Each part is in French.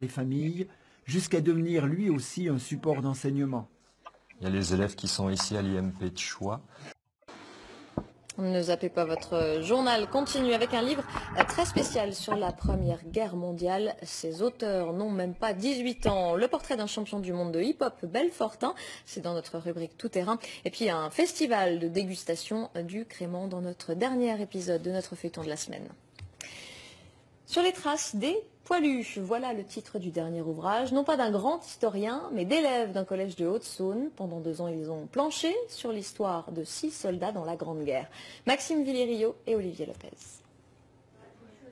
les familles, jusqu'à devenir lui aussi un support d'enseignement. Il y a les élèves qui sont ici à l'IMP de choix. Ne zappez pas votre journal, continue avec un livre très spécial sur la Première Guerre mondiale. Ses auteurs n'ont même pas 18 ans. Le portrait d'un champion du monde de hip-hop belfortain, c'est dans notre rubrique Tout terrain. Et puis un festival de dégustation du crément dans notre dernier épisode de notre feuilleton de la semaine. Sur les traces des poilus, voilà le titre du dernier ouvrage, non pas d'un grand historien, mais d'élèves d'un collège de Haute-Saône. Pendant 2 ans, ils ont planché sur l'histoire de 6 soldats dans la Grande Guerre. Maxime Villerio et Olivier Lopez.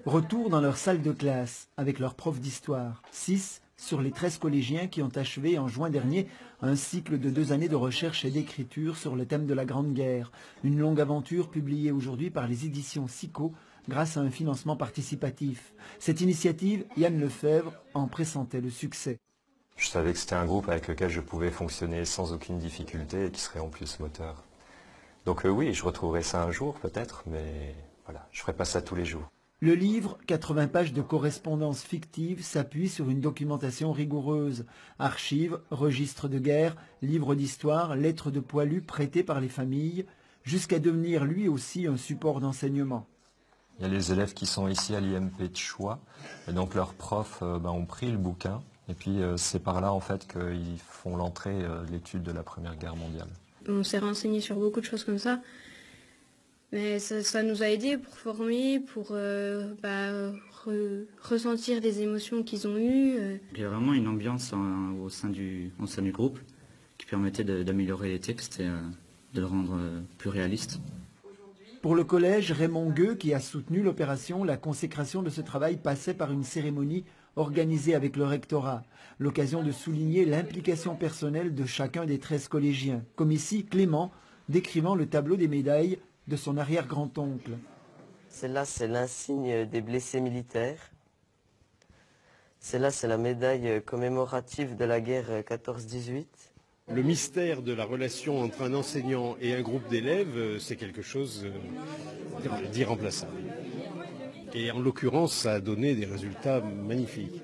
Retour dans leur salle de classe avec leur prof d'histoire. 6 sur les 13 collégiens qui ont achevé en juin dernier un cycle de 2 années de recherche et d'écriture sur le thème de la Grande Guerre. Une longue aventure publiée aujourd'hui par les éditions SICO grâce à un financement participatif. Cette initiative, Yann Lefebvre en pressentait le succès. Je savais que c'était un groupe avec lequel je pouvais fonctionner sans aucune difficulté et qui serait en plus moteur. Donc oui, je retrouverai ça un jour peut-être, mais voilà, je ne ferai pas ça tous les jours. Le livre, 80 pages de correspondance fictive, s'appuie sur une documentation rigoureuse. Archives, registres de guerre, livres d'histoire, lettres de poilus prêtées par les familles, jusqu'à devenir lui aussi un support d'enseignement. Il y a les élèves qui sont ici à l'IMP de choix, et donc leurs profs ont pris le bouquin, et puis c'est par là en fait qu'ils font l'entrée de l'étude de la Première Guerre mondiale. On s'est renseigné sur beaucoup de choses comme ça, mais ça nous a aidés pour former, pour ressentir les émotions qu'ils ont eues. Il y a vraiment une ambiance au sein du groupe qui permettait d'améliorer les textes et de le rendre plus réaliste. Pour le collège Raymond Gueux, qui a soutenu l'opération, la consécration de ce travail passait par une cérémonie organisée avec le rectorat. L'occasion de souligner l'implication personnelle de chacun des 13 collégiens. Comme ici, Clément, décrivant le tableau des médailles de son arrière-grand-oncle. Celle-là, c'est l'insigne des blessés militaires. Celle-là, c'est la médaille commémorative de la guerre 14-18. Le mystère de la relation entre un enseignant et un groupe d'élèves, c'est quelque chose d'irremplaçable. Et en l'occurrence, ça a donné des résultats magnifiques.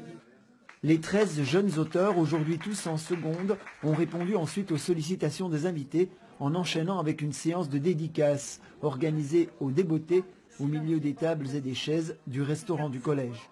Les 13 jeunes auteurs, aujourd'hui tous en seconde, ont répondu ensuite aux sollicitations des invités en enchaînant avec une séance de dédicaces organisée au Débeauté, au milieu des tables et des chaises du restaurant du collège.